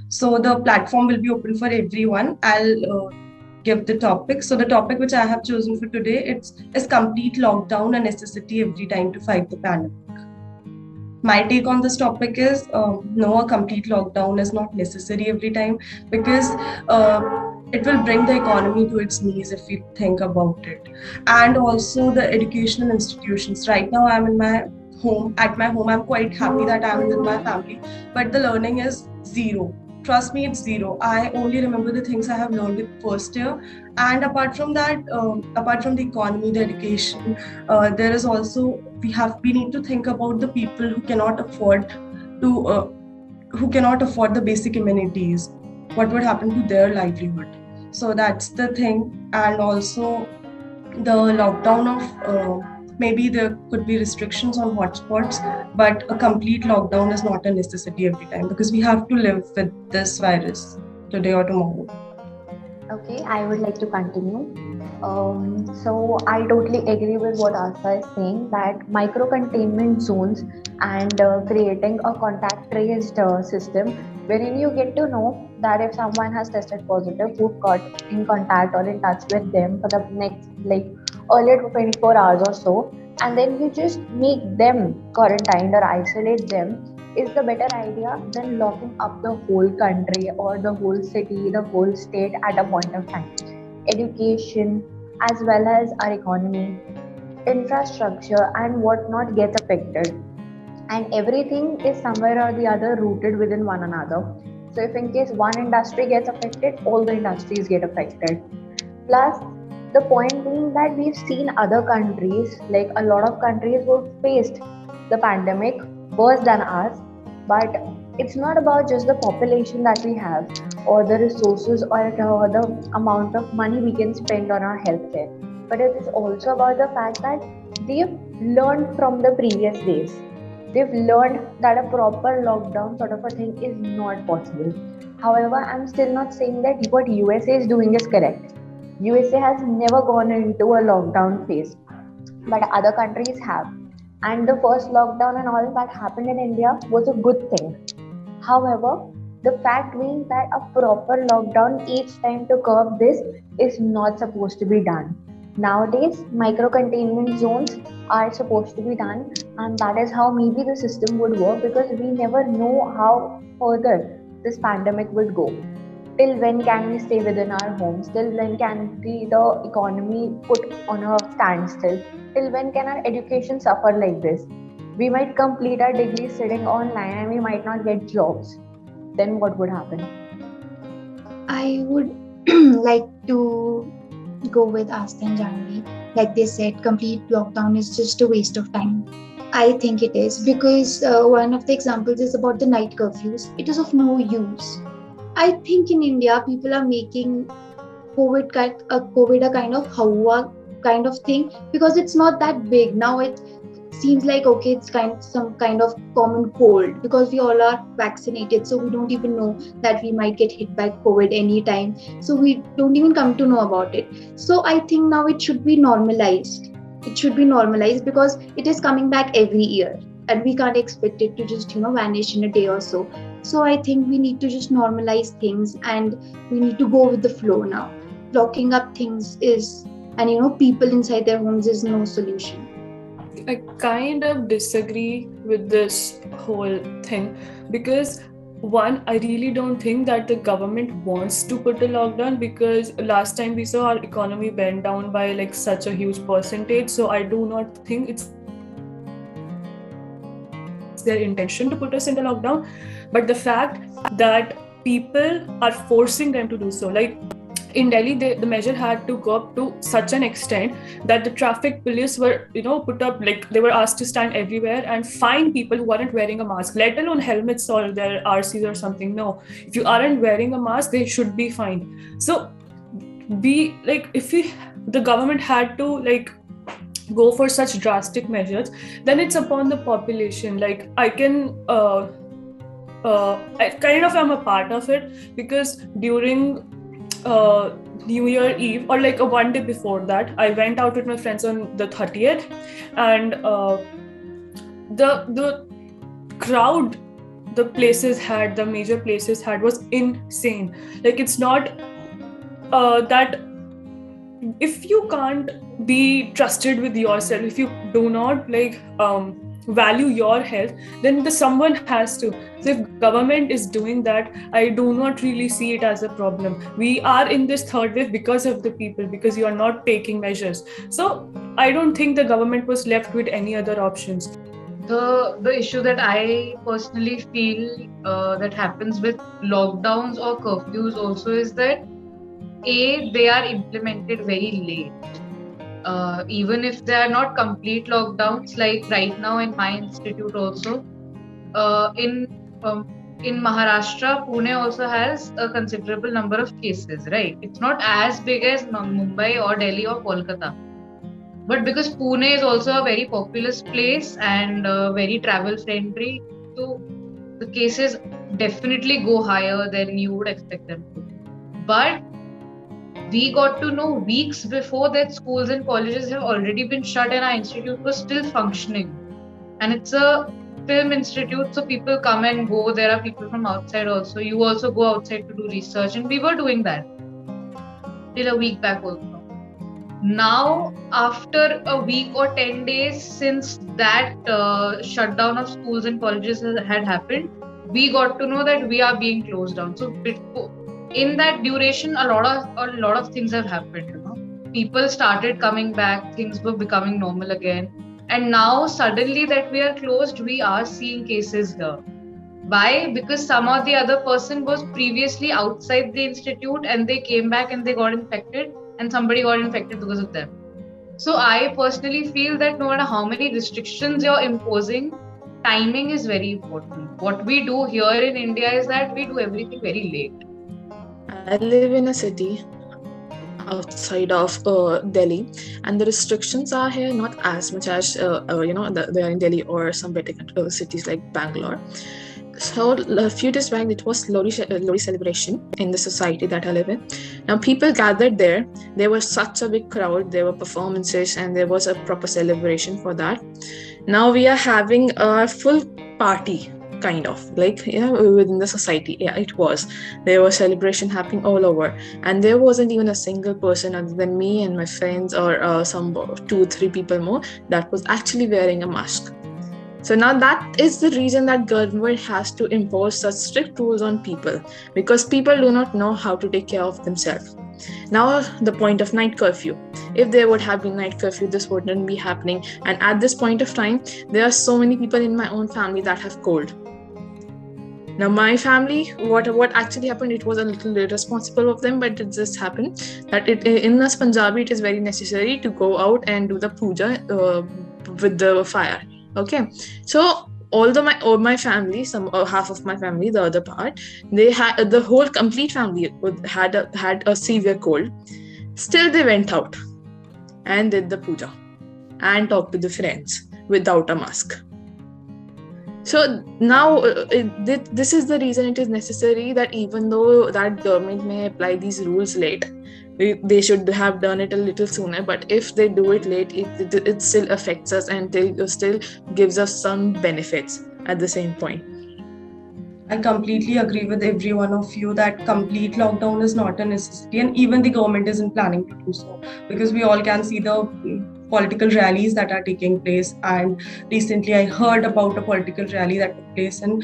So the platform will be open for everyone. I'll give the topic. So the topic which I have chosen for today is complete lockdown a necessity every time to fight the pandemic. My take on this topic is no, a complete lockdown is not necessary every time because it will bring the economy to its knees if we think about it. And also the educational institutions. Right now, I'm in my home. At my home, I'm quite happy that I'm with my family, but the learning is zero. Trust me, it's zero. I only remember the things I have learned in first year. And apart from that, apart from the economy, the education, there is also we need to think about the people to who cannot afford the basic amenities. What would happen to their livelihood? So that's the thing. And also the lockdown of maybe there could be restrictions on hotspots, but a complete lockdown is not a necessity every time because we have to live with this virus today or tomorrow. Okay, I would like to continue. So I totally agree with what Asa is saying that micro containment zones and creating a contact traced system wherein you get to know that if someone has tested positive, who got in contact or in touch with them for the next like earlier to 24 hours or so, and then you just make them quarantined or isolate them is the better idea than locking up the whole country or the whole city, the whole state at a point of time. Education, as well as our economy, infrastructure, and whatnot gets affected. And everything is somewhere or the other rooted within one another. So, if in case one industry gets affected, all the industries get affected. Plus, the point being that we've seen other countries, like a lot of countries who faced the pandemic worse than us, but it's not about just the population that we have or the resources or the amount of money we can spend on our healthcare, but it is also about the fact that they've learned from the previous days. They've learned that a proper lockdown sort of a thing is not possible. However, I'm still not saying that what USA is doing is correct. USA has never gone into a lockdown phase, but other countries have. And the first lockdown and all that happened in India was a good thing. However, the fact being that a proper lockdown each time to curb this is not supposed to be done. Nowadays, micro containment zones are supposed to be done, and that is how maybe the system would work because we never know how further this pandemic would go. Till when can we stay within our homes? Till when can the economy put on a standstill? Till when can our education suffer like this? We might complete our degree sitting online and we might not get jobs. Then what would happen? I would like to go with Asta and Janvi. Like they said, complete lockdown is just a waste of time. I think it is because one of the examples is about the night curfews. It is of no use. I think in India, people are making COVID a kind of hawa kind of thing because it's not that big. Now it seems like okay, it's some kind of common cold because we all are vaccinated, so we don't even know that we might get hit by COVID anytime. So we don't even come to know about it. So I think now it should be normalized. It should be normalized because it is coming back every year, and we can't expect it to just vanish in a day or so. So I think we need to just normalize things and we need to go with the flow now. Locking up things is, and people inside their homes is no solution. I kind of disagree with this whole thing because one, I really don't think that the government wants to put a lockdown because last time we saw our economy bend down by like such a huge percentage. So I do not think it's their intention to put us in the lockdown. But the fact that people are forcing them to do so, like in Delhi, the measure had to go up to such an extent that the traffic police were, put up, like they were asked to stand everywhere and fine people who weren't wearing a mask, let alone helmets or their RCs or something. No, if you aren't wearing a mask, they should be fined. So the government had to go for such drastic measures, then it's upon the population. Like I kind of am a part of it because during New Year Eve or like a one day before that, I went out with my friends on the 30th, and the crowd the major places had was insane. Like, it's not that if you can't be trusted with yourself, if you do not value your health, then someone has to. So if government is doing that, I do not really see it as a problem. We are in this third wave because of the people, because you are not taking measures. So I don't think the government was left with any other options. The issue that I personally feel that happens with lockdowns or curfews also is that they are implemented very late. Even if they are not complete lockdowns, like right now in my institute also, in Maharashtra, Pune also has a considerable number of cases, right? It's not as big as Mumbai or Delhi or Kolkata. But because Pune is also a very populous place and very travel friendly, so the cases definitely go higher than you would expect them to. But we got to know weeks before that schools and colleges have already been shut and our institute was still functioning. And it's a film institute, so people come and go. There are people from outside also. You also go outside to do research, and we were doing that till a week back also. Now, after a week or 10 days since that shutdown of schools and colleges had happened, we got to know that we are being closed down. So in that duration, a lot of things have happened. You know, people started coming back, things were becoming normal again, and now suddenly that we are closed, we are seeing cases here. Why? Because some or the other person was previously outside the institute and they came back and they got infected, and somebody got infected because of them. So I personally feel that no matter how many restrictions you're imposing, timing is very important. What we do here in India is that we do everything very late. I live in a city outside of Delhi, and the restrictions are here not as much as they are in Delhi or some better cities like Bangalore. So a few days back, it was Lori celebration in the society that I live in. Now people gathered there. There was such a big crowd. There were performances and there was a proper celebration for that. Now we are having a full party, kind of within the society. Yeah, it was. There was celebration happening all over, and there wasn't even a single person other than me and my friends or some 2-3 people more that was actually wearing a mask. So now that is the reason that government has to impose such strict rules on people, because people do not know how to take care of themselves. Now the point of night curfew. If there would have been night curfew, this wouldn't be happening. And at this point of time, there are so many people in my own family that have cold. Now my family, what actually happened, it was a little irresponsible of them, but it just happened that in us Punjabi, it is very necessary to go out and do the puja with the fire. Okay, so although my family, half of my family, the other part, they had the whole complete family had a severe cold. Still, they went out and did the puja and talked to the friends without a mask. So now this is the reason it is necessary that even though that government may apply these rules late, they should have done it a little sooner. But if they do it late, it still affects us and it still gives us some benefits at the same point. I completely agree with every one of you that complete lockdown is not a necessity, and even the government isn't planning to do so, because we all can see the political rallies that are taking place. And recently I heard about a political rally that took place in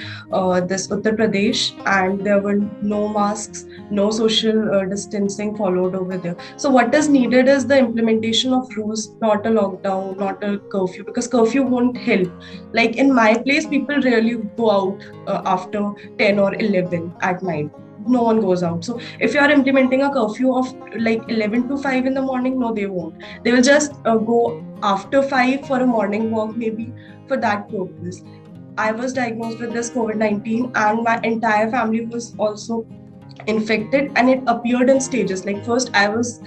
this Uttar Pradesh, and there were no masks, no social distancing followed over there. So what is needed is the implementation of rules, not a lockdown, not a curfew, because curfew won't help. Like in my place, people rarely go out after 10 or 11 at night. No one goes out. So if you are implementing a curfew of like 11 to 5 in the morning, no, they won't. They will just go after 5 for a morning walk, maybe for that purpose. I was diagnosed with this COVID-19, and my entire family was also infected, and it appeared in stages. Like first I was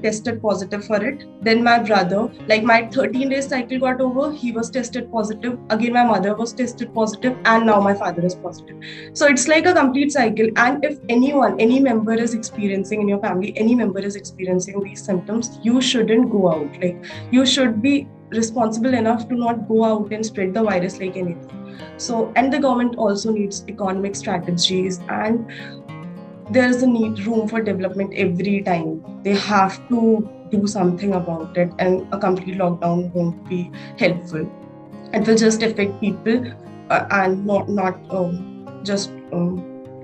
tested positive for it, then my brother, like my 13 days cycle got over, he was tested positive, again my mother was tested positive, and now my father is positive. So it's like a complete cycle. And if any member is experiencing in your family, any member is experiencing these symptoms, you shouldn't go out. Like you should be responsible enough to not go out and spread the virus like anything. So, and the government also needs economic strategies, and there is a need room for development every time. They have to do something about it, and a complete lockdown won't be helpful. It will just affect people, and not just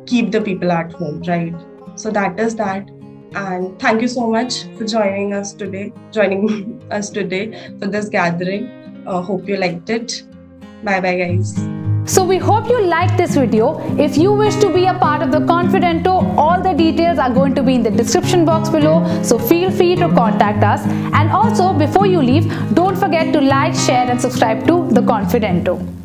keep the people at home, right? So that is that. And thank you so much for joining us today for this gathering. Hope you liked it. Bye bye, guys. So we hope you liked this video. If you wish to be a part of the Confidento, all the details are going to be in the description box below. So feel free to contact us. And also, before you leave, don't forget to like, share and subscribe to the Confidento.